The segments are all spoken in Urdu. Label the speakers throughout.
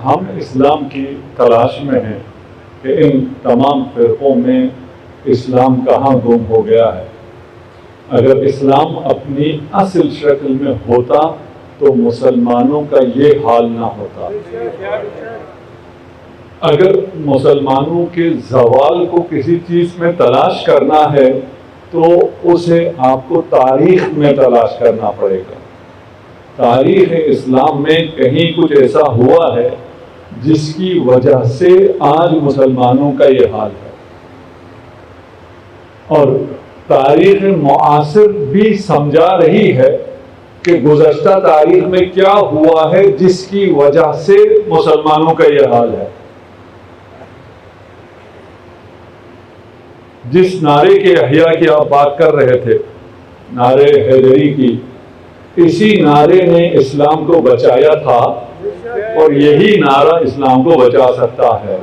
Speaker 1: ہم اسلام کی تلاش میں ہیں کہ ان تمام فرقوں میں اسلام کہاں گم ہو گیا ہے۔ اگر اسلام اپنی اصل شکل میں ہوتا تو مسلمانوں کا یہ حال نہ ہوتا۔ اگر مسلمانوں کے زوال کو کسی چیز میں تلاش کرنا ہے تو اسے آپ کو تاریخ میں تلاش کرنا پڑے گا۔ تاریخ اسلام میں کہیں کچھ ایسا ہوا ہے جس کی وجہ سے آج مسلمانوں کا یہ حال ہے، اور تاریخ معاصر بھی سمجھا رہی ہے کہ گزشتہ تاریخ میں کیا ہوا ہے جس کی وجہ سے مسلمانوں کا یہ حال ہے۔ جس نعرے کے احیاء کی آپ بات کر رہے تھے، نعرے حیدری کی، اسی نعرے نے اسلام کو بچایا تھا اور یہی نعرہ اسلام کو بچا سکتا ہے۔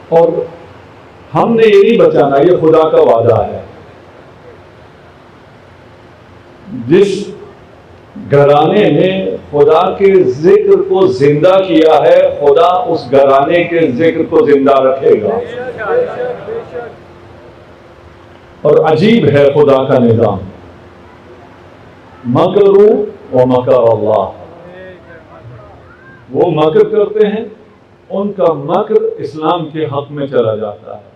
Speaker 1: اور ہم نے یہ نہیں بچانا، یہ خدا کا وعدہ ہے۔ جس گھرانے نے خدا کے ذکر کو زندہ کیا ہے، خدا اس گھرانے کے ذکر کو زندہ رکھے گا۔ اور عجیب ہے خدا کا نظام، مکروا ومکر اللہ، وہ مکر کرتے ہیں، ان کا مکر اسلام کے حق میں چلا جاتا ہے۔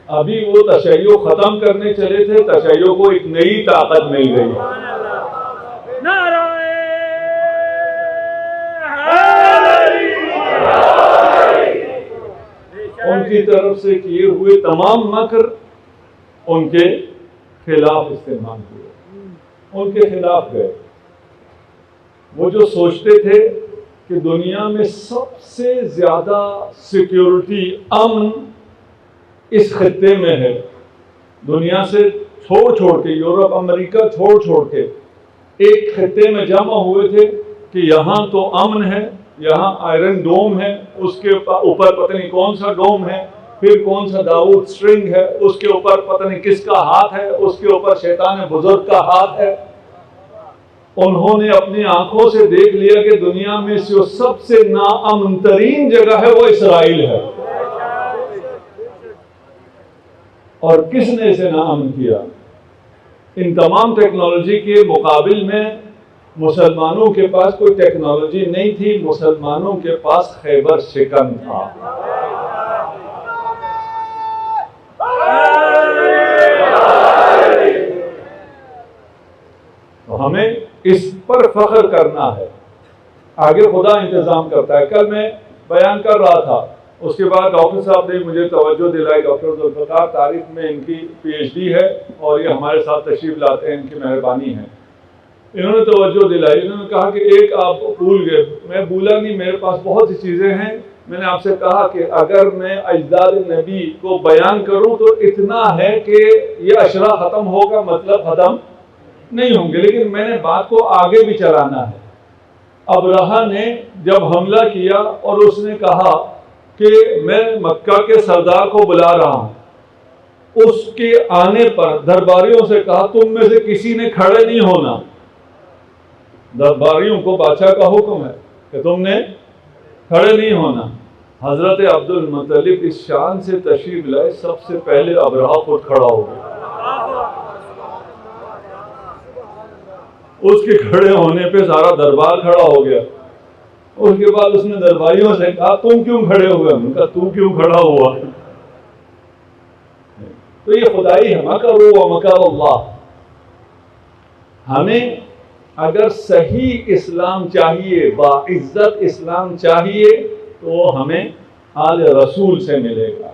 Speaker 1: ابھی وہ تشیع ختم کرنے چلے تھے، تشیع کو ایک نئی طاقت مل گئی۔ ان کی طرف سے کیے ہوئے تمام مکر ان کے خلاف استعمال ہوئے، ان کے خلاف گئے۔ وہ جو سوچتے تھے کہ دنیا میں سب سے زیادہ سیکیورٹی، امن اس خطے میں ہے، دنیا سے چھوڑ کے، یورپ امریکہ چھوڑ کے ایک خطے میں جمع ہوئے تھے کہ یہاں تو امن ہے، یہاں آئرن ڈوم ہے، اس کے اوپر پتہ نہیں کون سا ڈوم ہے، پھر کون سا داؤد سٹرنگ ہے، اس کے اوپر پتہ نہیں کس کا ہاتھ ہے، اس کے اوپر شیطان بزرگ کا ہاتھ ہے۔ انہوں نے اپنی آنکھوں سے دیکھ لیا کہ دنیا میں جو سب سے ناامن ترین جگہ ہے وہ اسرائیل ہے۔ اور کس نے اسے ناامن کیا؟ ان تمام ٹیکنالوجی کے مقابل میں مسلمانوں کے پاس کوئی ٹیکنالوجی نہیں تھی، مسلمانوں کے پاس خیبر شکن تھا۔ تو ہمیں اس پر فخر کرنا ہے، آگے خدا انتظام کرتا ہے۔ کل میں بیان کر رہا تھا، اس کے بعد ڈاکٹر صاحب نے مجھے توجہ دلائی، ڈاکٹر ذوالفقار، تاریخ میں ان کی پی ایچ ڈی ہے اور یہ ہمارے ساتھ تشریف لاتے ہیں، ان کی مہربانی ہے۔ انہوں نے توجہ دلائی، انہوں نے کہا کہ ایک آپ بھول گئے۔ میں بھولا نہیں، میرے پاس بہت سی چیزیں ہیں۔ میں نے آپ سے کہا کہ اگر میں اجداد نبی کو بیان کروں تو اتنا ہے کہ یہ اشرا ختم ہوگا، مطلب ختم نہیں ہوں گے، لیکن میں نے بات کو آگے بھی چلانا ہے۔ ابرہہ نے جب حملہ کیا اور اس نے کہا کہ میں مکہ کے سردار کو بلا رہا ہوں، اس کے آنے پر درباریوں سے کہا تم میں سے کسی نے کھڑے نہیں ہونا۔ درباریوں کو بادشاہ کا حکم ہے کہ تم نے کھڑے نہیں ہونا۔ حضرت عبد المطلب اس شان سے تشریف لائے، سب سے پہلے ابرہہ خود کھڑا ہو گیا۔ اس کے کھڑے ہونے پہ سارا دربار کھڑا ہو گیا۔ اس کے بعد اس نے درباریوں سے کہا تم کیوں کھڑے ہوئے؟ ان کا تو کیوں کھڑا ہوا؟ تو یہ خدائی ہے، مکروا ومکر اللہ۔ ہمیں اگر صحیح اسلام چاہیے، باعزت اسلام چاہیے، تو ہمیں آل رسول سے ملے گا،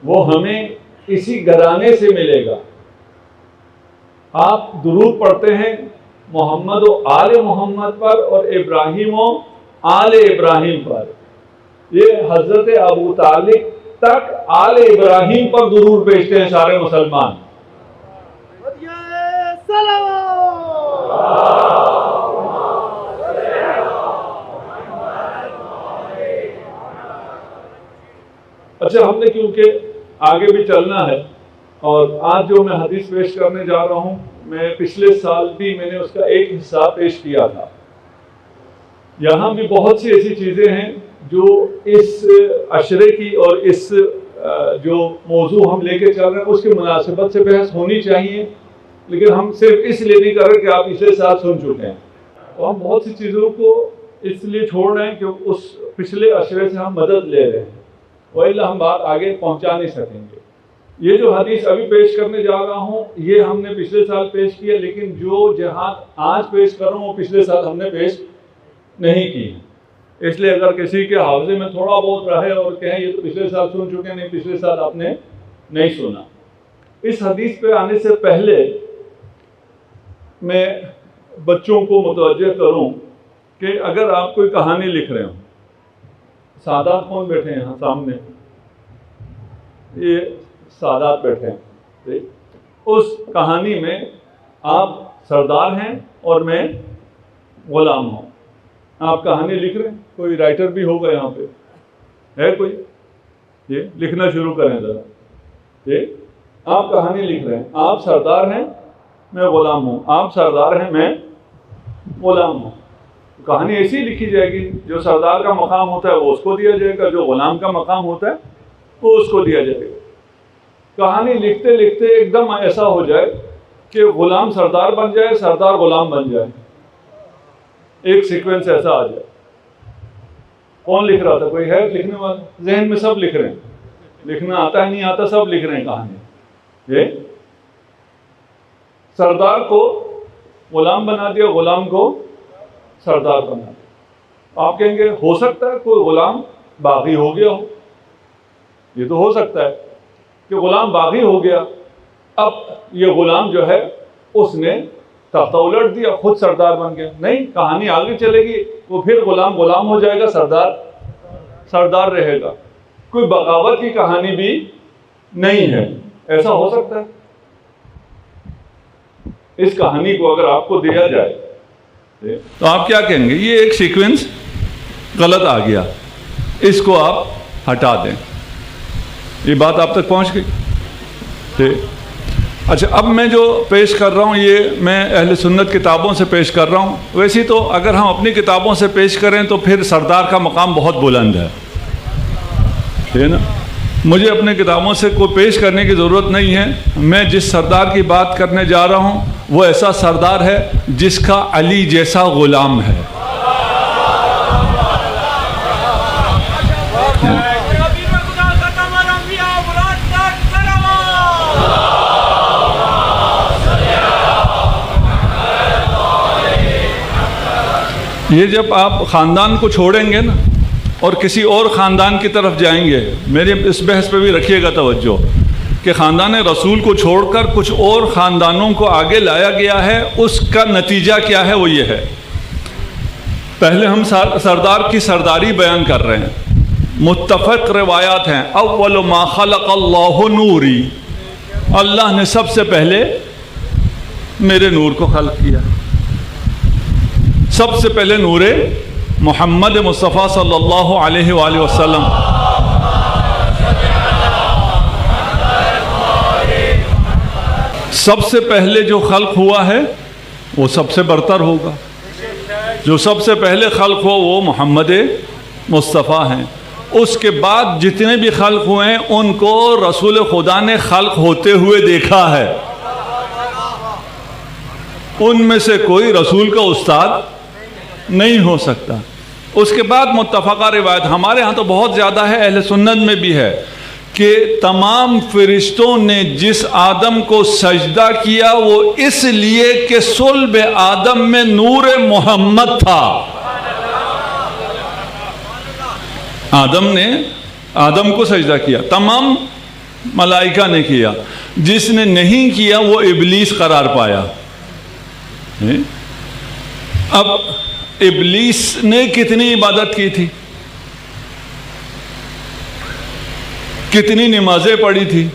Speaker 1: وہ ہمیں اسی گھرانے سے ملے گا۔ آپ درود پڑھتے ہیں محمد و آل محمد پر اور ابراہیم و آل ابراہیم پر، یہ حضرت ابو طالب تک آل ابراہیم پر درود بھیجتے ہیں سارے مسلمان۔ اچھا، ہم نے کیونکہ آگے بھی چلنا ہے اور آج جو میں حدیث پیش کرنے جا رہا ہوں، میں پچھلے سال بھی میں نے اس کا ایک حصہ پیش کیا تھا۔ یہاں بھی بہت سی ایسی چیزیں ہیں جو اس عشرے کی اور اس جو موضوع ہم لے کے چل رہے ہیں اس کی مناسبت سے بحث ہونی چاہیے، لیکن ہم صرف اس لیے نہیں کر رہے کہ آپ پچھلے سال سن چکے ہیں، تو ہم بہت سی چیزوں کو اس لیے چھوڑ رہے ہیں کہ اس پچھلے عشرے سے ہم مدد لے رہے ہیں، وإلا ہم بات آگے پہنچا نہیں سکیں گے۔ یہ جو حدیث ابھی پیش کرنے جا رہا ہوں یہ ہم نے پچھلے سال پیش کیا، لیکن جو جہاد آج پیش کر رہا ہوں وہ پچھلے سال ہم نے پیش نہیں کی، اس لیے اگر کسی کے حافظے میں تھوڑا بہت رہے اور کہیں یہ تو پچھلے سال سن چکے ہیں، نہیں پچھلے سال آپ نے نہیں سنا۔ اس حدیث پہ آنے سے پہلے میں بچوں کو متوجہ کروں کہ اگر آپ کوئی کہانی لکھ رہے ہوں، سادات کون بیٹھے ہیں یہاں سامنے، یہ سادات بیٹھے ہیں، اس کہانی میں آپ سردار ہیں اور میں غلام ہوں، آپ کہانی لکھ رہے ہیں، کوئی رائٹر بھی ہوگا یہاں پہ، ہے کوئی؟ یہ لکھنا شروع کریں ذرا، یہ آپ کہانی لکھ رہے ہیں، آپ سردار ہیں میں غلام ہوں، آپ سردار ہیں میں غلام ہوں، کہانی ایسی لکھی جائے گی، جو سردار کا مقام ہوتا ہے وہ اس کو دیا جائے گا، جو غلام کا مقام ہوتا ہے وہ اس کو دیا جائے گا۔ کہانی لکھتے لکھتے ایک دم ایسا ہو جائے کہ غلام سردار بن جائے، سردار غلام بن جائے، ایک سیکوینس ایسا آ جائے۔ کون لکھ رہا تھا؟ کوئی ہے لکھنے والا؟ ذہن میں سب لکھ رہے ہیں، لکھنا آتا ہے نہیں آتا سب لکھ رہے ہیں کہانی۔ یہ سردار کو غلام بنا دیا، غلام کو سردار بنا دیا۔ آپ کہیں گے ہو سکتا ہے کوئی غلام باغی ہو گیا ہو، یہ تو ہو سکتا ہے کہ غلام باغی ہو گیا، اب یہ غلام جو ہے اس نے تختہ الٹ دیا، خود سردار بن گیا۔ نہیں، کہانی آگے چلے گی، وہ پھر غلام غلام ہو جائے گا، سردار سردار رہے گا۔ کوئی بغاوت کی کہانی بھی نہیں ہے، ایسا ہو سکتا ہے؟ اس کہانی کو اگر آپ کو دیا جائے تو آپ کیا کہیں گے؟ یہ ایک سیکوینس غلط آ گیا، اس کو آپ ہٹا دیں۔ یہ بات آپ تک پہنچ گئی؟ ٹھیک۔ اچھا، اب میں جو پیش کر رہا ہوں یہ میں اہل سنت کتابوں سے پیش کر رہا ہوں۔ ویسے تو اگر ہم اپنی کتابوں سے پیش کریں تو پھر سردار کا مقام بہت بلند ہے، ٹھیک ہے نا؟ مجھے اپنے کتابوں سے کوئی پیش کرنے کی ضرورت نہیں ہے۔ میں جس سردار کی بات کرنے جا رہا ہوں وہ ایسا سردار ہے جس کا علی جیسا غلام ہے۔ یہ جب آپ خاندان کو چھوڑیں گے نا اور کسی اور خاندان کی طرف جائیں گے، میری اس بحث پہ بھی رکھیے گا توجہ کہ خاندان رسول کو چھوڑ کر کچھ اور خاندانوں کو آگے لایا گیا ہے، اس کا نتیجہ کیا ہے وہ یہ ہے۔ پہلے ہم سردار کی سرداری بیان کر رہے ہیں، متفق روایات ہیں، اول ما خلق اللہ نوری، اللہ نے سب سے پہلے میرے نور کو خلق کیا، سب سے پہلے نور محمد مصطفیٰ صلی اللہ علیہ وآلہ وسلم۔ سب سے پہلے جو خلق ہوا ہے وہ سب سے برتر ہوگا، جو سب سے پہلے خلق ہو وہ محمد مصطفیٰ ہیں۔ اس کے بعد جتنے بھی خلق ہوئے ہیں ان کو رسول خدا نے خلق ہوتے ہوئے دیکھا ہے، ان میں سے کوئی رسول کا استاد نہیں ہو سکتا۔ اس کے بعد متفقہ روایت ہمارے ہاں تو بہت زیادہ ہے، اہل سنت میں بھی ہے، کہ تمام فرشتوں نے جس آدم کو سجدہ کیا وہ اس لیے کہ صلب آدم میں نور محمد تھا۔ آدم نے آدم کو سجدہ کیا، تمام ملائکہ نے کیا، جس نے نہیں کیا وہ ابلیس قرار پایا۔ اب ابلیس نے کتنی عبادت کی تھی، کتنی نمازیں پڑھی تھی،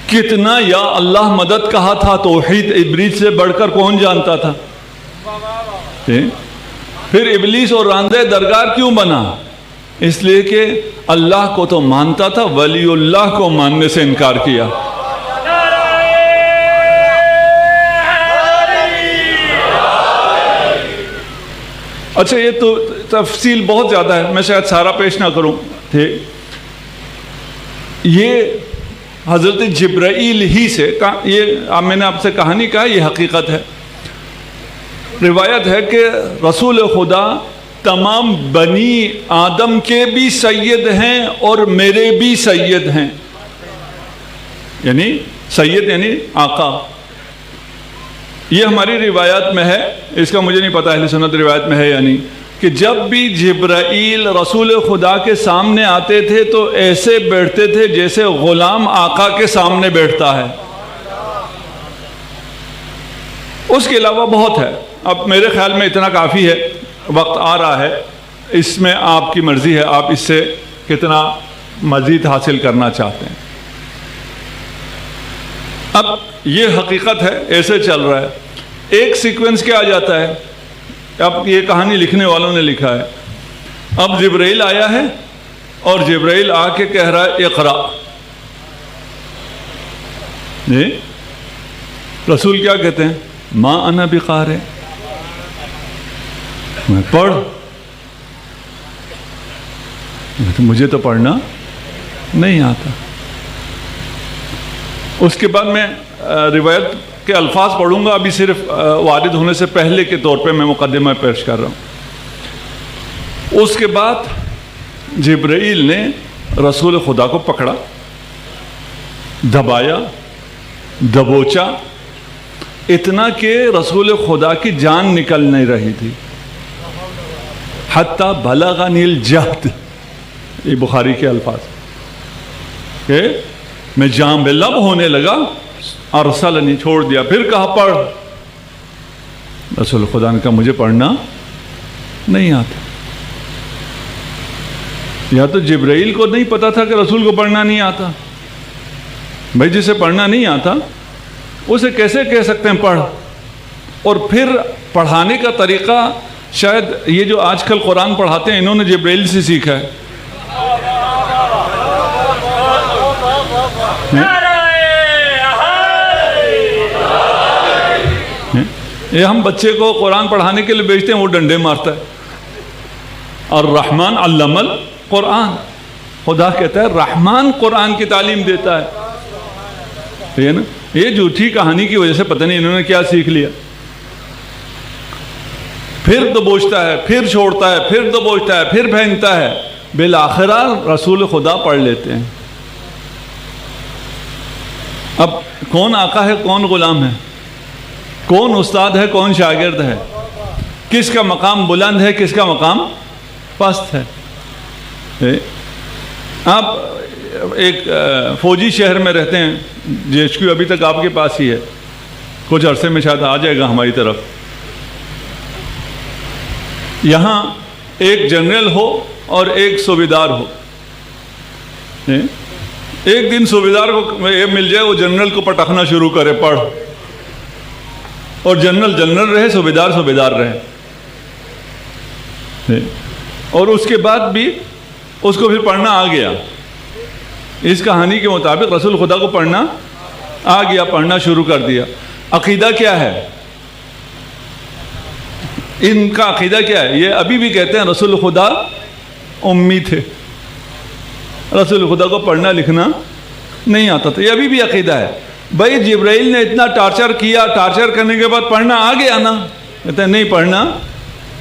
Speaker 1: کتنا یا اللہ مدد کہا تھا، توحید ابلیس سے بڑھ کر کون جانتا تھا؟ پھر ابلیس اور راندہ درگار کیوں بنا؟ اس لیے کہ اللہ کو تو مانتا تھا، ولی اللہ کو ماننے سے انکار کیا۔ اچھا یہ تو تفصیل بہت زیادہ ہے، میں شاید سارا پیش نہ کروں تھے۔ یہ حضرت جبرائیل ہی سے، یہ میں نے آپ سے کہانی کہا، یہ حقیقت ہے۔ روایت ہے کہ رسول خدا تمام بنی آدم کے بھی سید ہیں اور میرے بھی سید ہیں، یعنی سید یعنی آقا۔ یہ ہماری روایات میں ہے، اس کا مجھے نہیں پتا اہل سنت روایت میں ہے یا نہیں، کہ جب بھی جبرائیل رسول خدا کے سامنے آتے تھے تو ایسے بیٹھتے تھے جیسے غلام آقا کے سامنے بیٹھتا ہے۔ اس کے علاوہ بہت ہے، اب میرے خیال میں اتنا کافی ہے، وقت آ رہا ہے، اس میں آپ کی مرضی ہے آپ اس سے کتنا مزید حاصل کرنا چاہتے ہیں۔ اب یہ حقیقت ہے، ایسے چل رہا ہے۔ ایک سیکوینس کیا آ جاتا ہے، اب یہ کہانی لکھنے والوں نے لکھا ہے، اب جبرائیل آیا ہے اور جبرائیل آ کے کہہ رہا ہے اقرا۔ جی رسول کیا کہتے ہیں؟ ما انا بقارئ، میں پڑھ، مجھے تو پڑھنا نہیں آتا۔ اس کے بعد میں روایت کے الفاظ پڑھوں گا، ابھی صرف وارد ہونے سے پہلے کے طور پہ میں مقدمہ پیش کر رہا ہوں۔ اس کے بعد جبرائیل نے رسول خدا کو پکڑا، دبایا، دبوچا، اتنا کہ رسول خدا کی جان نکل نہیں رہی تھی۔ حتی بلغنی الجہد، یہ بخاری کے الفاظ کہ میں جام بلب ہونے لگا، ارسلنی چھوڑ دیا، پھر کہا پڑھ۔ رسول خدا نے کہا مجھے پڑھنا نہیں آتا۔ یا تو جبرائیل کو نہیں پتا تھا کہ رسول کو پڑھنا نہیں آتا، بھائی جسے پڑھنا نہیں آتا اسے کیسے کہہ سکتے ہیں پڑھ؟ اور پھر پڑھانے کا طریقہ شاید یہ جو آج کل قرآن پڑھاتے ہیں انہوں نے جبرائیل سے سیکھا ہے۔ یہ ہم بچے کو قرآن پڑھانے کے لیے بھیجتے ہیں، وہ ڈنڈے مارتا ہے۔ الرحمن علم القرآن، خدا کہتا ہے رحمان قرآن کی تعلیم دیتا ہے نا۔ یہ جھوٹی کہانی کی وجہ سے پتہ نہیں انہوں نے کیا سیکھ لیا۔ پھر دبوچتا ہے، پھر چھوڑتا ہے، پھر دبوچتا ہے، پھر پھینکتا ہے، بالآخرہ رسول خدا پڑھ لیتے ہیں۔ اب کون آقا ہے، کون غلام ہے، کون استاد ہے، کون شاگرد ہے، کس کا مقام بلند ہے، کس کا مقام پست ہے۔ آپ ایک فوجی شہر میں رہتے ہیں، JHQ ابھی تک آپ کے پاس ہی ہے، کچھ عرصے میں شاید آ جائے گا ہماری طرف۔ یہاں ایک جنرل ہو اور ایک صوبیدار ہو۔ ایک دن صوبیدار کو یہ مل جائے، وہ جنرل کو پٹخنا شروع کرے پڑھ، اور جنرل جنرل رہے، صوبیدار صوبیدار رہے، اور اس کے بعد بھی اس کو پھر پڑھنا آ گیا۔ اس کہانی کے مطابق رسول خدا کو پڑھنا آ گیا، پڑھنا شروع کر دیا۔ عقیدہ کیا ہے ان کا؟ عقیدہ کیا ہے؟ یہ ابھی بھی کہتے ہیں رسول خدا امی تھے، رسول خدا کو پڑھنا لکھنا نہیں آتا تھا، یہ ابھی بھی عقیدہ ہے۔ بھائی جبرائیل نے اتنا ٹارچر کیا، ٹارچر کرنے کے بعد پڑھنا آ گیا نا؟ کہتے ہیں نہیں، پڑھنا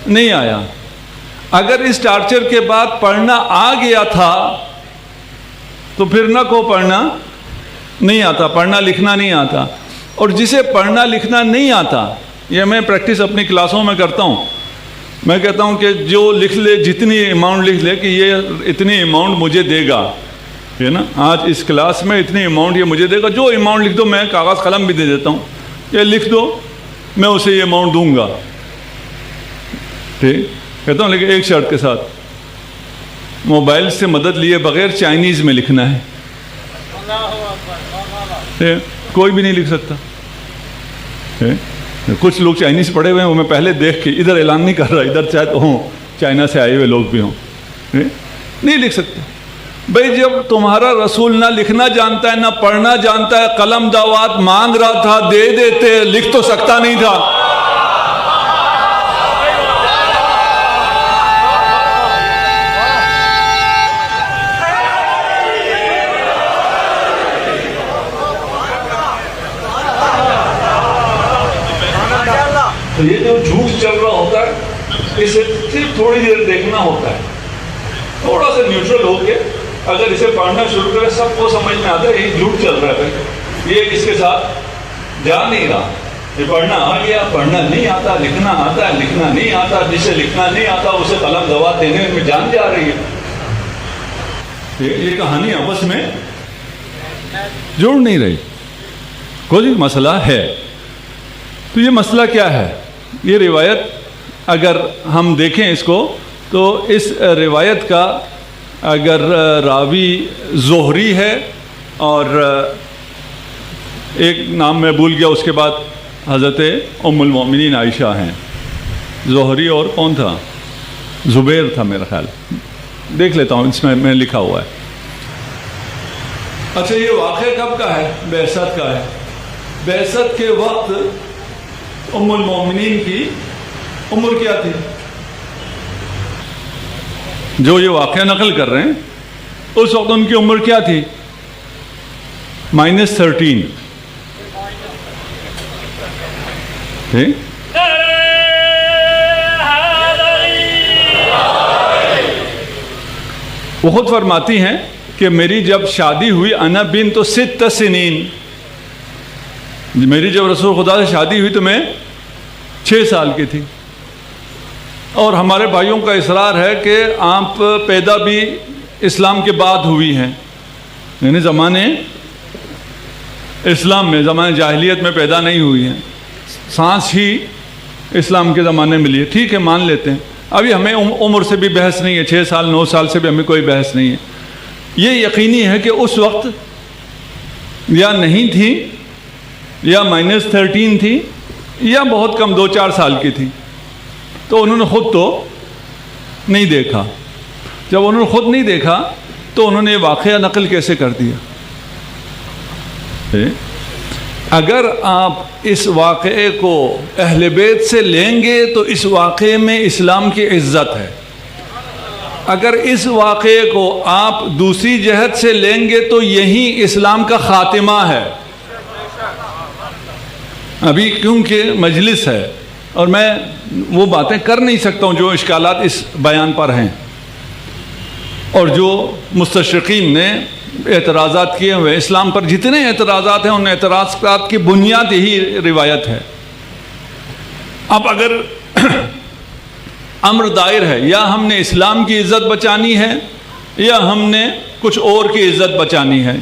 Speaker 1: نہیں آیا۔ اگر اس ٹارچر کے بعد پڑھنا آ گیا تھا تو پھر نہ کو پڑھنا نہیں آتا، پڑھنا لکھنا نہیں آتا۔ اور جسے پڑھنا لکھنا نہیں آتا، یہ میں پریکٹس اپنی کلاسوں میں کرتا ہوں، میں کہتا ہوں کہ جو لکھ لے، جتنی اماؤنٹ لکھ لے کہ یہ اتنی اماؤنٹ مجھے دے گا، ہے نا، آج اس کلاس میں اتنی اماؤنٹ یہ مجھے دے گا، جو اماؤنٹ لکھ دو، میں کاغذ قلم بھی دے دیتا ہوں، یہ لکھ دو میں اسے یہ اماؤنٹ دوں گا، ٹھیک کہتا ہوں، لیکن ایک شرط کے ساتھ، موبائل سے مدد لیے بغیر چائنیز میں لکھنا ہے، کوئی بھی نہیں لکھ سکتا۔ کچھ لوگ چائنیز پڑھے ہوئے ہیں، وہ میں پہلے دیکھ کے ادھر اعلان نہیں کر رہا، ادھر چاہے تو ہوں، چائنا سے آئے ہوئے لوگ بھی ہوں، نہیں لکھ سکتے. بھئی جب تمہارا رسول نہ لکھنا جانتا ہے نہ پڑھنا جانتا ہے، قلم دعوات مانگ رہا تھا، دے دیتے، لکھ تو سکتا نہیں تھا. تو یہ جو جھوٹ چل رہا ہوتا ہے اسے صرف تھوڑی دیر دیکھنا ہوتا ہے، تھوڑا سا نیوٹرل ہو کے اگر اسے پڑھنا شروع کرے سب کو سمجھ میں آتا ہے یہ جھوٹ چل رہا ہے. یہ اس کے ساتھ جا نہیں رہا. یہ پڑھنا آ گیا، پڑھنا نہیں آتا، لکھنا آتا ہے، لکھنا نہیں آتا. جسے لکھنا نہیں آتا اسے قلم دوا دینے میں جان جا رہی ہے. یہ کہانی آپس میں جوڑ نہیں رہی. کوئی مسئلہ ہے. تو یہ مسئلہ کیا ہے؟ یہ روایت اگر ہم دیکھیں اس کو تو اس روایت کا اگر راوی زہری ہے اور ایک نام میں بھول گیا، اس کے بعد حضرت ام المومنین عائشہ ہیں. زہری اور کون تھا؟ زبیر تھا میرا خیال. دیکھ لیتا ہوں اس میں لکھا ہوا ہے. اچھا یہ واقعہ کب کا ہے؟ بعثت کا ہے. بعثت کے وقت ام المومنین کی عمر کیا تھی؟ جو یہ واقعہ نقل کر رہے ہیں اس وقت ان کی عمر کیا تھی؟ -13. وہ خود فرماتی ہیں کہ میری جب شادی ہوئی انا بنت 6 سنین، میری جب رسول خدا سے شادی ہوئی تو میں 6 سال کی تھی. اور ہمارے بھائیوں کا اصرار ہے کہ آپ پیدا بھی اسلام کے بعد ہوئی ہیں، یعنی زمانے اسلام میں، زمانے جاہلیت میں پیدا نہیں ہوئی ہیں. سانس ہی اسلام کے زمانے میں لیے. ٹھیک ہے مان لیتے ہیں. ابھی ہمیں عمر سے بھی بحث نہیں ہے. 6 سال 9 سال سے بھی ہمیں کوئی بحث نہیں ہے. یہ یقینی ہے کہ اس وقت یا نہیں تھی یا -13 تھی یا بہت کم 2-4 سال کی تھی. تو انہوں نے خود تو نہیں دیکھا. جب انہوں نے خود نہیں دیکھا تو انہوں نے یہ واقعہ نقل کیسے کر دیا؟ اگر آپ اس واقعے کو اہل بیت سے لیں گے تو اس واقعے میں اسلام کی عزت ہے. اگر اس واقعے کو آپ دوسری جہت سے لیں گے تو یہی اسلام کا خاتمہ ہے. ابھی کیونکہ مجلس ہے اور میں وہ باتیں کر نہیں سکتا ہوں جو اشکالات اس بیان پر ہیں اور جو مستشرقین نے اعتراضات کیے ہوئے. اسلام پر جتنے اعتراضات ہیں ان اعتراضات کی بنیاد یہی روایت ہے. اب اگر امر دائر ہے یا ہم نے اسلام کی عزت بچانی ہے یا ہم نے کچھ اور کی عزت بچانی ہے،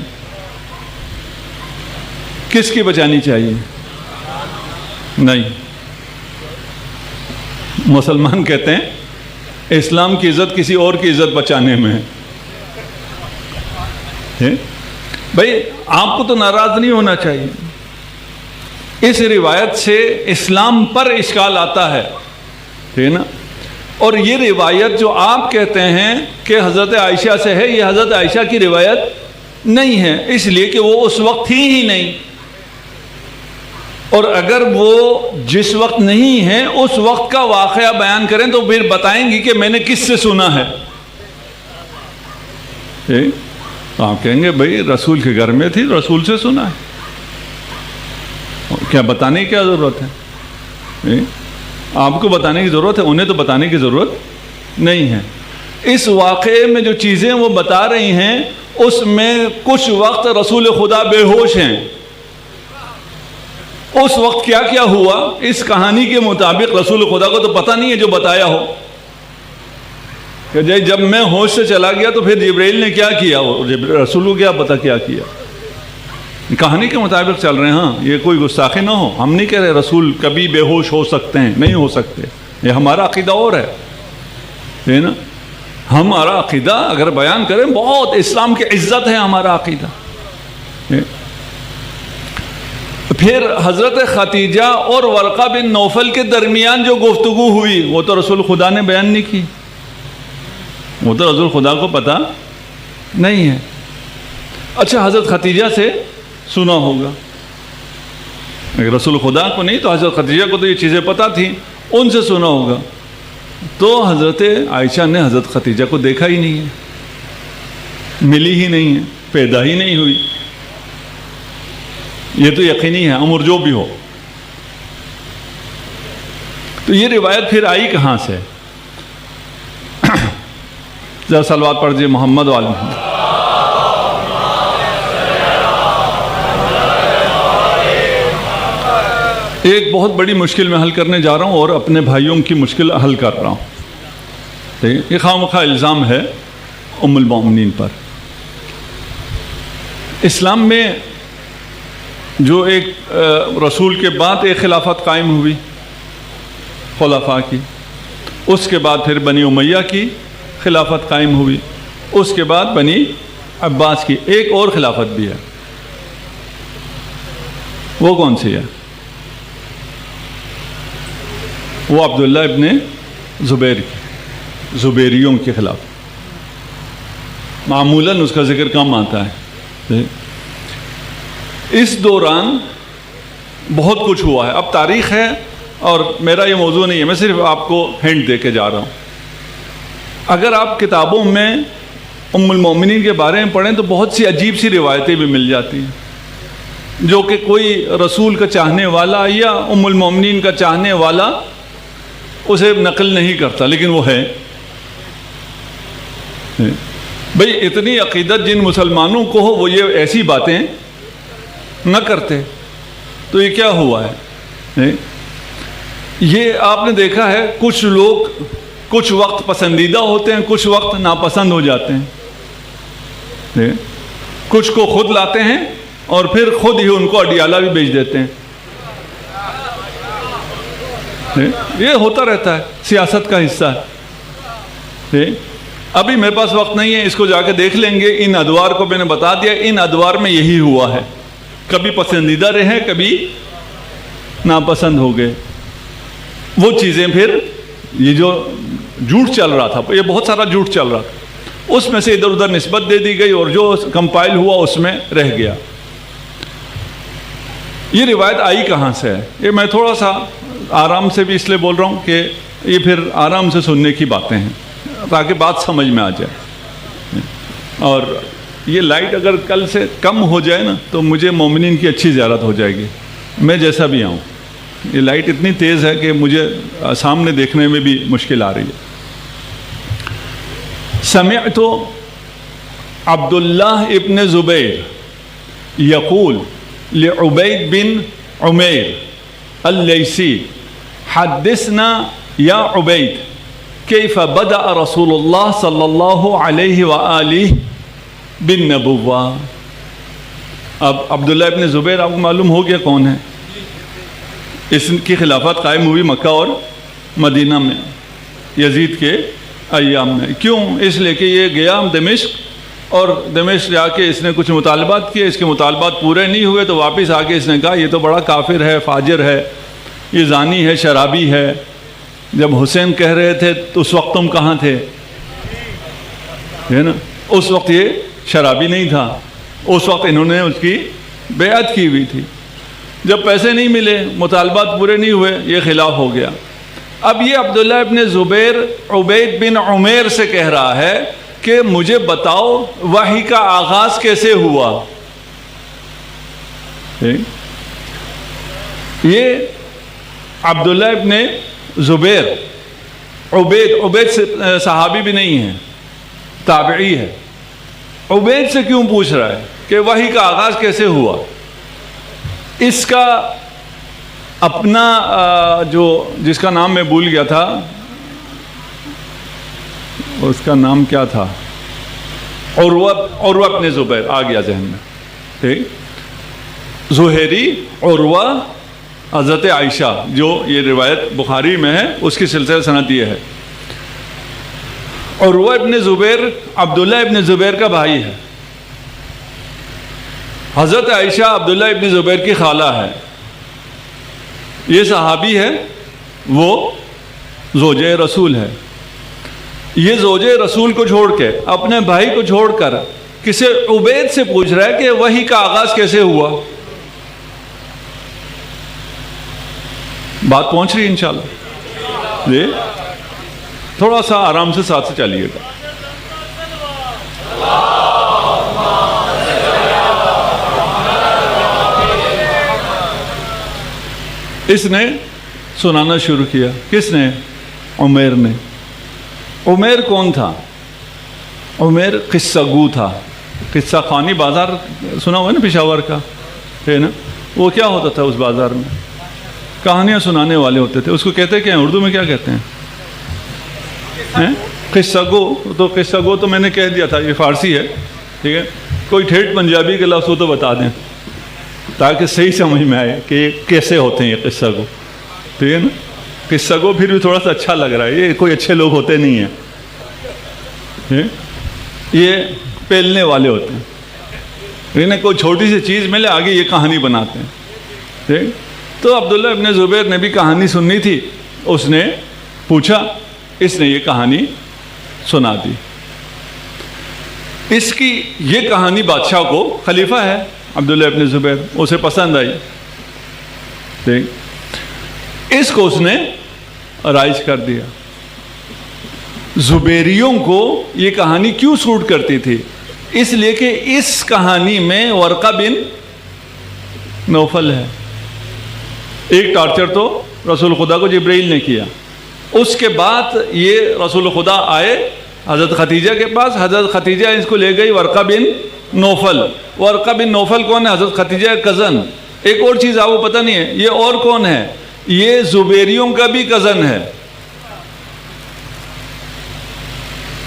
Speaker 1: کس کی بچانی چاہیے؟ نہیں، مسلمان کہتے ہیں اسلام کی عزت کسی اور کی عزت بچانے میں ہے. بھائی آپ کو تو ناراض نہیں ہونا چاہیے. اس روایت سے اسلام پر اشکال آتا ہے نا. اور یہ روایت جو آپ کہتے ہیں کہ حضرت عائشہ سے ہے، یہ حضرت عائشہ کی روایت نہیں ہے، اس لیے کہ وہ اس وقت تھی ہی نہیں. اور اگر وہ جس وقت نہیں ہے اس وقت کا واقعہ بیان کریں تو پھر بتائیں گی کہ میں نے کس سے سنا ہے. آپ کہیں گے بھائی رسول کے گھر میں تھی، رسول سے سنا ہے. کیا بتانے کی کیا ضرورت ہے؟ آپ کو بتانے کی ضرورت ہے، انہیں تو بتانے کی ضرورت نہیں ہے. اس واقعے میں جو چیزیں وہ بتا رہی ہیں اس میں کچھ وقت رسول خدا بے ہوش ہیں. اس وقت کیا کیا ہوا اس کہانی کے مطابق رسول خدا کو تو پتہ نہیں ہے جو بتایا ہو کہ جب میں ہوش سے چلا گیا تو پھر جبرائیل نے کیا کیا، رسول کو کیا پتہ کیا کیا. کہانی کے مطابق چل رہے ہیں. ہاں یہ کوئی گستاخی نہ ہو، ہم نہیں کہہ رہے رسول کبھی بے ہوش ہو سکتے ہیں، نہیں ہو سکتے. یہ ہمارا عقیدہ اور ہے نا. ہمارا عقیدہ اگر بیان کریں بہت اسلام کی عزت ہے ہمارا عقیدہ. پھر حضرت خدیجہ اور ورقہ بن نوفل کے درمیان جو گفتگو ہوئی وہ تو رسول خدا نے بیان نہیں کی. وہ تو رسول خدا کو پتہ نہیں ہے۔ اچھا حضرت خدیجہ سے سنا ہوگا، اگر رسول خدا کو نہیں تو حضرت خدیجہ کو تو یہ چیزیں پتہ تھیں، ان سے سنا ہوگا۔ تو حضرت عائشہ نے حضرت خدیجہ کو دیکھا ہی نہیں ہے، ملی ہی نہیں ہے، پیدا ہی نہیں ہوئی، یہ تو یقینی ہے عمر جو بھی ہو۔ تو یہ روایت پھر آئی کہاں سے؟ ذرا صلوات پڑھ دیجیے محمد وآل محمد۔ ایک بہت بڑی مشکل میں حل کرنے جا رہا ہوں اور اپنے بھائیوں کی مشکل حل کر رہا ہوں۔ یہ خواہ الزام ہے ام المومنین پر۔ اسلام میں جو ایک رسول کے بعد ایک خلافت قائم ہوئی خلفاء کی، اس کے بعد پھر بنی امیہ کی خلافت قائم ہوئی، اس کے بعد بنی عباس کی، ایک اور خلافت بھی ہے، وہ کون سی ہے؟ وہ عبداللہ ابن زبیر کی، زبیریوں کے خلاف۔ معمولاً اس کا ذکر کم آتا ہے۔ اس دوران بہت کچھ ہوا ہے، اب تاریخ ہے اور میرا یہ موضوع نہیں ہے، میں صرف آپ کو ہنٹ دے کے جا رہا ہوں۔ اگر آپ کتابوں میں ام المومنین کے بارے میں پڑھیں تو بہت سی عجیب سی روایتیں بھی مل جاتی ہیں جو کہ کوئی رسول کا چاہنے والا یا ام المومنین کا چاہنے والا اسے نقل نہیں کرتا، لیکن وہ ہے۔ بھئی اتنی عقیدت جن مسلمانوں کو ہو وہ یہ ایسی باتیں نہ کرتے، تو یہ کیا ہوا ہے؟ یہ آپ نے دیکھا ہے کچھ لوگ کچھ وقت پسندیدہ ہوتے ہیں، کچھ وقت ناپسند ہو جاتے ہیں، کچھ کو خود لاتے ہیں اور پھر خود ہی ان کو اڈیالہ بھی بیچ دیتے ہیں۔ یہ ہوتا رہتا ہے، سیاست کا حصہ ہے۔ ابھی میرے پاس وقت نہیں ہے، اس کو جا کے دیکھ لیں گے۔ ان ادوار کو میں نے بتا دیا، ان ادوار میں یہی ہوا ہے، کبھی پسندیدہ رہے کبھی ناپسند ہو گئے۔ وہ چیزیں پھر یہ جو جھوٹ چل رہا تھا، یہ بہت سارا جھوٹ چل رہا تھا، اس میں سے ادھر ادھر نسبت دے دی گئی اور جو کمپائل ہوا اس میں رہ گیا۔ یہ روایت آئی کہاں سے ہے؟ یہ میں تھوڑا سا آرام سے بھی اس لیے بول رہا ہوں کہ یہ پھر آرام سے سننے کی باتیں ہیں تاکہ بات سمجھ میں آ جائے۔ اور یہ لائٹ اگر کل سے کم ہو جائے نا تو مجھے مومنین کی اچھی زیارت ہو جائے گی، میں جیسا بھی آؤں۔ یہ لائٹ اتنی تیز ہے کہ مجھے سامنے دیکھنے میں بھی مشکل آ رہی ہے۔ سمعت عبداللہ ابن زبیر یقول لعبید بن عمیر اللیثی حدثنا یا عبید کیف بدأ رسول اللہ صلی اللہ علیہ وآلہ بالنبوہ۔ اب عبداللہ ابن زبیر آپ کو معلوم ہو گیا کون ہے؟ اس کی خلافت قائم ہوئی مکہ اور مدینہ میں یزید کے ایام میں۔ کیوں؟ اس لیے کہ یہ گیا دمشق اور دمشق جا کے اس نے کچھ مطالبات کیے، اس کے مطالبات پورے نہیں ہوئے تو واپس آ کے اس نے کہا یہ تو بڑا کافر ہے، فاجر ہے، یہ زانی ہے، شرابی ہے۔ جب حسین کہہ رہے تھے تو اس وقت تم کہاں تھے؟ ہے نا، اس وقت یہ شرابی نہیں تھا، اس وقت انہوں نے اس کی بیعت کی ہوئی تھی۔ جب پیسے نہیں ملے، مطالبات پورے نہیں ہوئے، یہ خلاف ہو گیا۔ اب یہ عبداللہ ابن زبیر عبید بن عمیر سے کہہ رہا ہے کہ مجھے بتاؤ وحی کا آغاز کیسے ہوا۔ یہ عبداللہ ابن زبیر عبید صحابی بھی نہیں ہے، تابعی ہے۔ عبید سے کیوں پوچھ رہا ہے کہ وحی کا آغاز کیسے ہوا؟ اس کا اپنا جو جس کا نام میں بھول گیا تھا، اس کا نام کیا تھا؟ عروہ ابن زبیر آ گیا ذہن میں، ٹھیک۔ زہیری عروہ حضرت عائشہ، جو یہ روایت بخاری میں ہے، اس کی سلسلہ سند یہ ہے۔ عروہ ابن زبیر عبداللہ ابن زبیر کا بھائی ہے۔ حضرت عائشہ عبداللہ ابن زبیر کی خالہ ہے، یہ صحابی ہے، وہ زوجہ رسول ہے۔ یہ زوج رسول کو چھوڑ کے اپنے بھائی کو چھوڑ کر کسی عبید سے پوچھ رہا ہے کہ وحی کا آغاز کیسے ہوا. بات پہنچ رہی ہے انشاءاللہ جی. تھوڑا سا آرام سے ساتھ سے چلیے گا. اس نے سنانا شروع کیا. کس نے؟ عمیر نے. عمیر کون تھا؟ عمیر قصہ گو تھا. قصہ خوانی بازار سنا ہوا ہے نا پشاور کا, ہے نا؟ وہ کیا ہوتا تھا اس بازار میں؟ کہانیاں سنانے والے ہوتے تھے. اس کو کہتے کیا ہیں اردو میں؟ کیا کہتے ہیں؟ قصہ گو. تو قصہ گو تو میں نے کہہ دیا تھا یہ فارسی ہے, ٹھیک ہے. کوئی ٹھیٹ پنجابی کے لفظ ہو تو بتا دیں تاکہ صحیح سمجھ میں آئے کہ کیسے ہوتے ہیں یہ قصہ گو, ٹھیک ہے نا. قصہ گو پھر بھی تھوڑا سا اچھا لگ رہا ہے, یہ کوئی اچھے لوگ ہوتے نہیں ہیں, یہ پیلنے والے ہوتے ہیں. انہیں کوئی چھوٹی سی چیز ملے آگے یہ کہانی بناتے ہیں, ٹھیک. تو عبداللہ ابن زبیر نے بھی کہانی سننی تھی. اس نے پوچھا, اس نے یہ کہانی سنا دی. اس کی یہ کہانی بادشاہ کو, خلیفہ ہے عبداللہ ابن زبیر, اسے پسند آئی. ٹھیک. اس کو اس نے رائج کر دیا. زبیریوں کو یہ کہانی کیوں سوٹ کرتی تھی؟ اس لیے کہ اس کہانی میں ورقہ بن نوفل ہے. ایک ٹارچر تو رسول خدا کو جبرائیل نے کیا. اس کے بعد یہ رسول خدا آئے حضرت ختیجہ کے پاس. حضرت ختیجہ اس کو لے گئی ورقہ بن نوفل. ورقہ بن نوفل کون ہے؟ حضرت ختیجہ کزن. ایک اور چیز آپ کو پتہ نہیں ہے, یہ اور کون ہے؟ یہ زبیریوں کا بھی کزن ہے.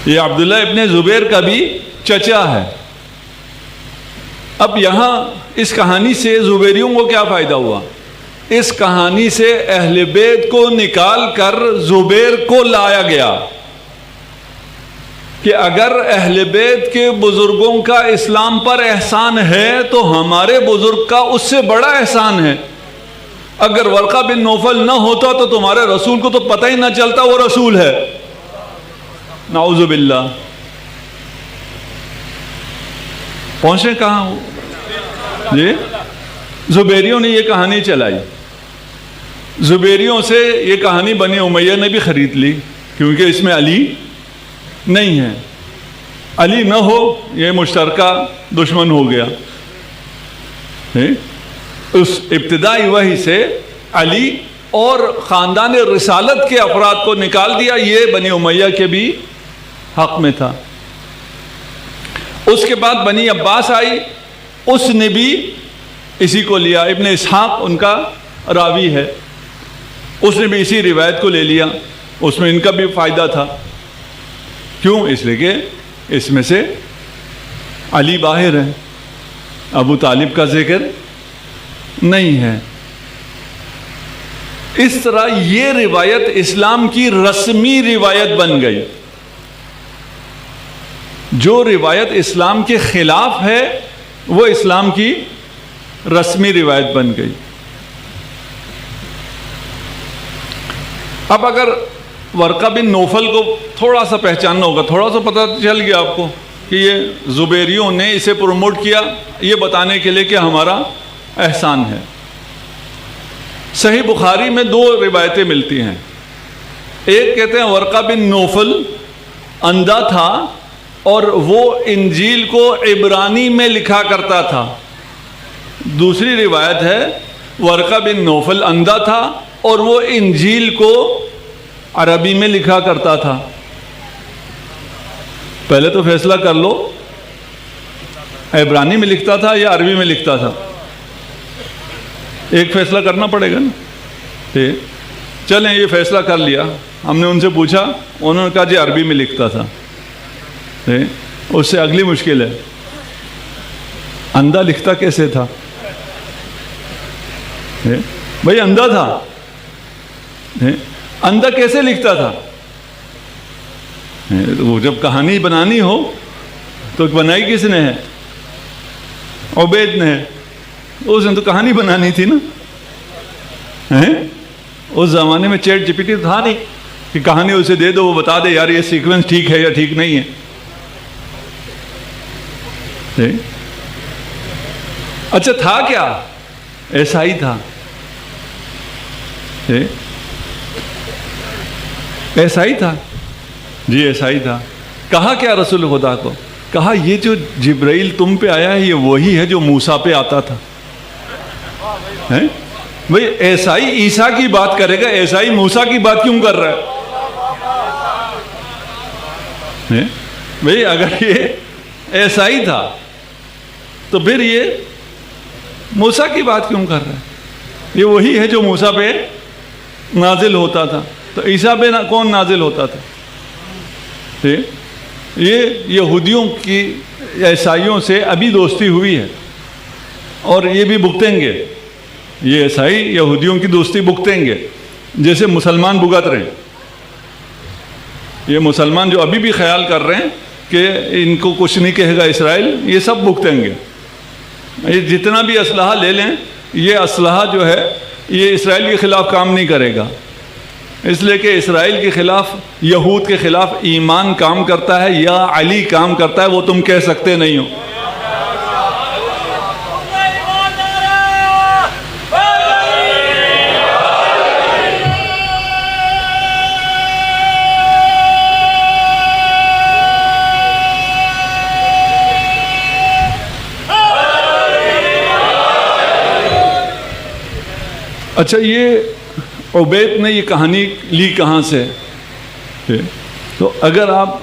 Speaker 1: یہ عبداللہ ابن زبیر کا بھی چچا ہے. اب یہاں اس کہانی سے زبیریوں کو کیا فائدہ ہوا؟ اس کہانی سے اہل بیت کو نکال کر زبیر کو لایا گیا کہ اگر اہل بیت کے بزرگوں کا اسلام پر احسان ہے تو ہمارے بزرگ کا اس سے بڑا احسان ہے. اگر ورقہ بن نوفل نہ ہوتا تو تمہارے رسول کو تو پتہ ہی نہ چلتا وہ رسول ہے. نعوذ باللہ. پہنچے کہاں جی؟ زبیریوں نے یہ کہانی چلائی. زبیریوں سے یہ کہانی بنی امیہ نے بھی خرید لی کیونکہ اس میں علی نہیں ہے. علی نہ ہو یہ مشترکہ دشمن ہو گیا. اس ابتدائی وحی سے علی اور خاندان رسالت کے افراد کو نکال دیا. یہ بنی امیہ کے بھی حق میں تھا. اس کے بعد بنی عباس آئی, اس نے بھی اسی کو لیا. ابن اسحاق ان کا راوی ہے, اس نے بھی اسی روایت کو لے لیا. اس میں ان کا بھی فائدہ تھا. کیوں؟ اس لیے کہ اس میں سے علی باہر ہے, ابو طالب کا ذکر نہیں ہے. اس طرح یہ روایت اسلام کی رسمی روایت بن گئی. جو روایت اسلام کے خلاف ہے وہ اسلام کی رسمی روایت بن گئی. اب اگر ورقہ بن نوفل کو تھوڑا سا پہچاننا ہوگا, تھوڑا سا پتہ چل گیا آپ کو کہ یہ زبیریوں نے اسے پروموٹ کیا یہ بتانے کے لیے کہ ہمارا احسان ہے. صحیح بخاری میں دو روایتیں ملتی ہیں. ایک کہتے ہیں ورقہ بن نوفل اندھا تھا اور وہ انجیل کو عبرانی میں لکھا کرتا تھا. دوسری روایت ہے ورقہ بن نوفل اندھا تھا اور وہ انجیل کو عربی میں لکھا کرتا تھا. پہلے تو فیصلہ کر لو عبرانی میں لکھتا تھا یا عربی میں لکھتا تھا. ایک فیصلہ کرنا پڑے گا نا. ٹھیک, چلیں یہ فیصلہ کر لیا. ہم نے ان سے پوچھا, انہوں نے کہا جی عربی میں لکھتا تھا. اس سے اگلی مشکل ہے اندھا لکھتا کیسے تھا؟ بھائی اندھا تھا, اندھا کیسے لکھتا تھا؟ وہ جب کہانی بنانی ہو تو بنائی کس نے ہے؟ عبید نے ہے. اس نے تو کہانی بنانی تھی نا. اس زمانے میں چیٹ جی پی ٹی تھا نہیں, کہ کہانی اسے دے دو، وہ بتا دے یار یہ سیکوینس ٹھیک ہے یا ٹھیک نہیں ہے. اچھا تھا کیا؟ ایسا ہی تھا، ایسا ہی تھا جی، ایسا ہی تھا. کہا کیا رسول خدا کو؟ کہا یہ جو جبرائیل تم پہ آیا ہے یہ وہی ہے جو موسیٰ پہ آتا تھا. بھئی ایسا ہی عیسیٰ کی بات کرے گا، ایسا ہی موسیٰ کی بات کیوں کر رہا ہے؟ بھئی اگر یہ ایسا ہی تھا تو پھر یہ موسیٰ کی بات کیوں کر رہا ہے؟ یہ وہی ہے جو موسیٰ پہ نازل ہوتا تھا. تو عیسیٰ پہ کون نازل ہوتا تھا؟ یہ یہودیوں کی عیسائیوں سے ابھی دوستی ہوئی ہے اور یہ بھی بھگتیں گے. یہ عیسائی یہودیوں کی دوستی بھگتیں گے جیسے مسلمان بھگت رہے ہیں. یہ مسلمان جو ابھی بھی خیال کر رہے ہیں کہ ان کو کچھ نہیں کہے گا اسرائیل، یہ سب بھگتیں گے. یہ جتنا بھی اسلحہ لے لیں، یہ اسلحہ جو ہے یہ اسرائیل کے خلاف کام نہیں کرے گا، اس لیے کہ اسرائیل کے خلاف، یہود کے خلاف ایمان کام کرتا ہے یا علی کام کرتا ہے، وہ تم کہہ سکتے نہیں ہو. اچھا یہ عبید نے یہ کہانی لی کہاں سے؟ تو اگر آپ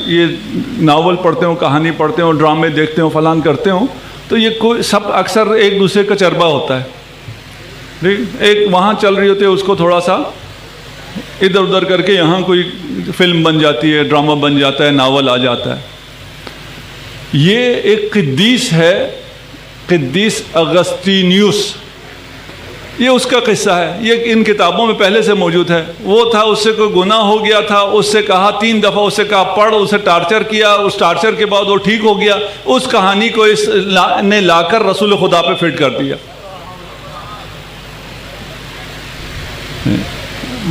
Speaker 1: یہ ناول پڑھتے ہو، کہانی پڑھتے ہو، ڈرامے دیکھتے ہو، فلان کرتے ہو، تو یہ کوئی سب اکثر ایک دوسرے کا چربہ ہوتا ہے. ایک وہاں چل رہی ہوتی ہے، اس کو تھوڑا سا ادھر ادھر کر کے یہاں کوئی فلم بن جاتی ہے، ڈرامہ بن جاتا ہے، ناول آ جاتا ہے. یہ ایک قدیس ہے، قدیس اگسطینیوس، یہ اس کا قصہ ہے. یہ ان کتابوں میں پہلے سے موجود ہے. وہ تھا، اس سے کوئی گناہ ہو گیا تھا، اس سے کہا 3 دفعہ، اس سے کہا پڑھ، اسے ٹارچر کیا، اس ٹارچر کے بعد وہ ٹھیک ہو گیا. اس کہانی کو اس نے لا کر رسول خدا پہ فٹ کر دیا.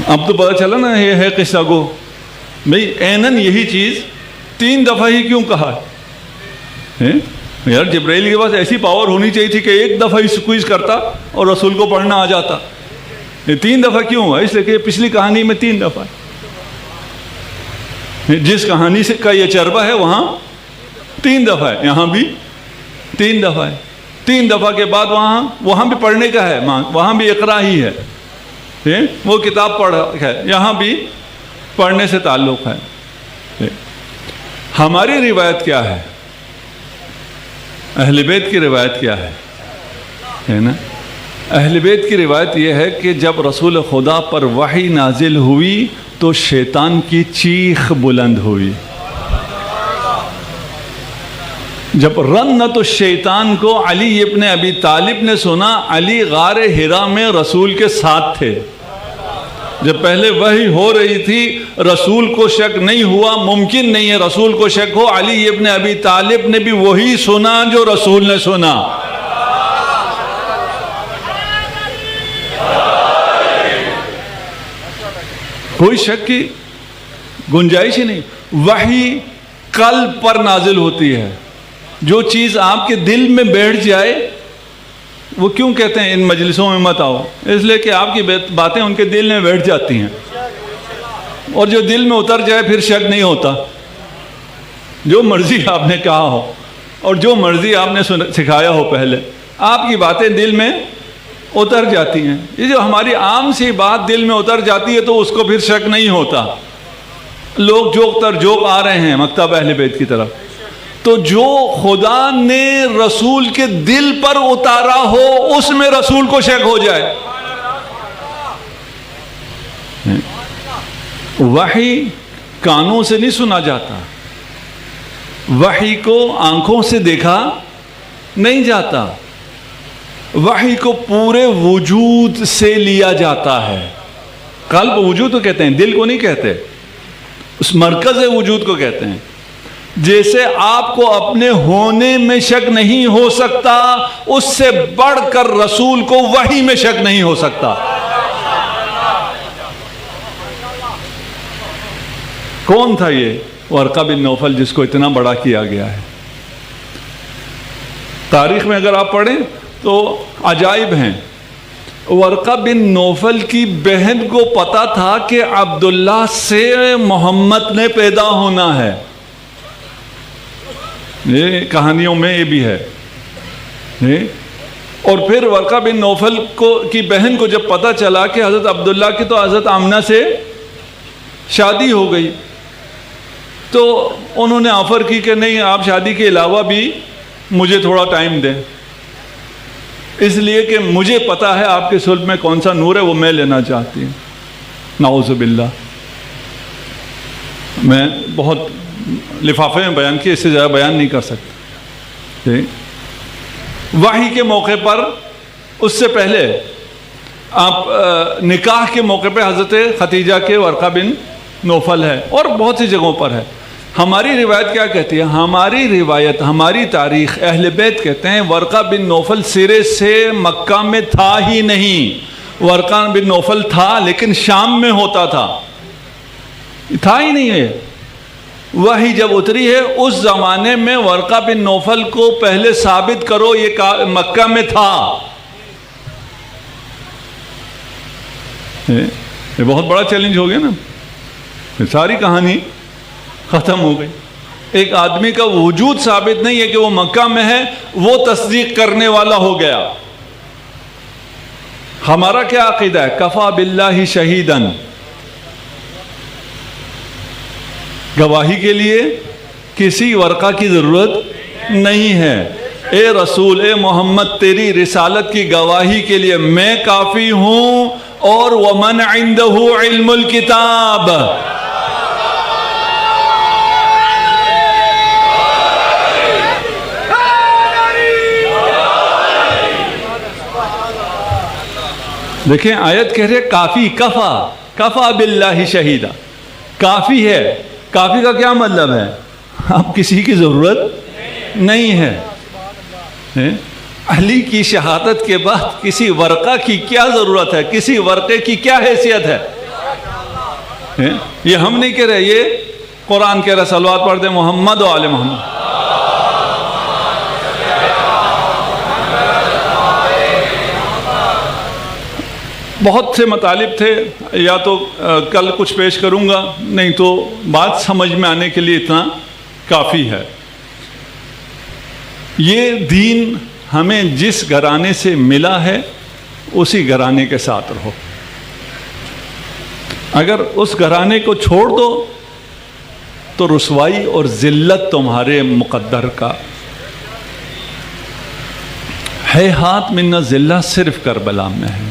Speaker 1: اب تو پتہ چلا نا یہ ہے قصہ کو. بھئی اینن یہی چیز 3 دفعہ ہی کیوں کہا ہے؟ یار جبرائیل کے پاس ایسی پاور ہونی چاہیے تھی کہ 1 دفعہ ہی سکویز کرتا اور رسول کو پڑھنا آ جاتا. یہ 3 دفعہ کیوں ہوا؟ اس لیے کہ پچھلی کہانی میں 3 دفعہ ہے. جس کہانی سے کا یہ چربہ ہے وہاں 3 دفعہ ہے، یہاں بھی 3 دفعہ ہے. 3 دفعہ کے بعد وہاں بھی پڑھنے کا ہے، وہاں بھی اقرا ہی ہے، وہ کتاب پڑھ ہے، یہاں بھی پڑھنے سے تعلق ہے. ہماری روایت کیا ہے؟ اہل بیت کی روایت کیا ہے نا؟ اہل بیت کی روایت یہ ہے کہ جب رسول خدا پر وحی نازل ہوئی تو شیطان کی چیخ بلند ہوئی. جب رن تو شیطان کو علی ابن ابی طالب نے سنا. علی غار حرا میں رسول کے ساتھ تھے جب پہلے وحی ہو رہی تھی. رسول کو شک نہیں ہوا، ممکن نہیں ہے رسول کو شک ہو. علی ابن ابی طالب نے بھی وہی سنا جو رسول نے سنا. کوئی شک کی گنجائش ہی نہیں. وحی قلب پر نازل ہوتی ہے. جو چیز آپ کے دل میں بیٹھ جائے، وہ کیوں کہتے ہیں ان مجلسوں میں مت آؤ؟ اس لیے کہ آپ کی باتیں ان کے دل میں بیٹھ جاتی ہیں، اور جو دل میں اتر جائے پھر شک نہیں ہوتا. جو مرضی آپ نے کہا ہو اور جو مرضی آپ نے سکھایا ہو، پہلے آپ کی باتیں دل میں اتر جاتی ہیں. یہ جو ہماری عام سی بات دل میں اتر جاتی ہے تو اس کو پھر شک نہیں ہوتا. لوگ جوک تر جوک آ رہے ہیں مکتب اہل بیت کی طرف، تو جو خدا نے رسول کے دل پر اتارا ہو اس میں رسول کو شک ہو جائے. وحی کانوں سے نہیں سنا جاتا، وحی کو آنکھوں سے دیکھا نہیں جاتا، وحی کو پورے وجود سے لیا جاتا ہے. قلب وجود کو کہتے ہیں، دل کو نہیں کہتے. اس مرکز وجود کو کہتے ہیں. جیسے آپ کو اپنے ہونے میں شک نہیں ہو سکتا، اس سے بڑھ کر رسول کو وحی میں شک نہیں ہو سکتا. کون تھا یہ ورقہ بن نوفل جس کو اتنا بڑا کیا گیا ہے؟ تاریخ میں اگر آپ پڑھیں تو عجائب ہیں. ورقہ بن نوفل کی بہن کو پتا تھا کہ عبداللہ سے محمد نے پیدا ہونا ہے. یہ کہانیوں میں یہ بھی ہے. اور پھر ورقہ بن نوفل کی بہن کو جب پتا چلا کہ حضرت عبداللہ کی تو حضرت آمنہ سے شادی ہو گئی، تو انہوں نے آفر کی کہ نہیں، آپ شادی کے علاوہ بھی مجھے تھوڑا ٹائم دیں، اس لیے کہ مجھے پتا ہے آپ کے صلب میں کون سا نور ہے، وہ میں لینا چاہتی ہوں. نعوذ باللہ. میں بہت لفافے میں بیان کیا، اس سے زیادہ بیان نہیں کر سکتا. وحی کے موقع پر، اس سے پہلے آپ نکاح کے موقع پہ حضرت ختیجہ کے ورقہ بن نوفل ہے، اور بہت سی جگہوں پر ہے. ہماری روایت کیا کہتی ہے؟ ہماری روایت، ہماری تاریخ، اہل بیت کہتے ہیں ورقہ بن نوفل سرے سے مکہ میں تھا ہی نہیں. ورقہ بن نوفل تھا لیکن شام میں ہوتا تھا ہی نہیں ہے. وہی جب اتری ہے اس زمانے میں ورقہ بن نوفل کو پہلے ثابت کرو یہ مکہ میں تھا. یہ بہت بڑا چیلنج ہو گیا نا. ساری کہانی ختم ہو گئی. ایک آدمی کا وجود ثابت نہیں ہے کہ وہ مکہ میں ہے، وہ تصدیق کرنے والا ہو گیا. ہمارا کیا عقیدہ ہے؟ کفا باللہ شہیدن، گواہی کے لیے کسی ورقہ کی ضرورت نہیں ہے. اے رسول، اے محمد، تیری رسالت کی گواہی کے لیے میں کافی ہوں، اور وَمَنْ عِنْدَهُ عِلْمُ الْكِتَابِ. دیکھیں آیت کہہ رہے کافی، کفا باللہ شہیدہ، کافی ہے. کافی کا کیا مطلب ہے؟ اب کسی کی ضرورت نہیں ہے. علی کی شہادت کے بعد کسی ورقہ کی کیا ضرورت ہے؟ کسی ورقے کی کیا حیثیت ہے؟ یہ ہم نہیں کہہ رہے، یہ قرآن کہہ رہا. صلوات پڑھتے محمد و آل محمد. بہت سے مطالب تھے، یا تو کل کچھ پیش کروں گا، نہیں تو بات سمجھ میں آنے کے لیے اتنا کافی ہے. یہ دین ہمیں جس گھرانے سے ملا ہے اسی گھرانے کے ساتھ رہو. اگر اس گھرانے کو چھوڑ دو تو رسوائی اور ذلت تمہارے مقدر کا ہے. ہاتھ من ذلہ صرف کربلا میں ہے.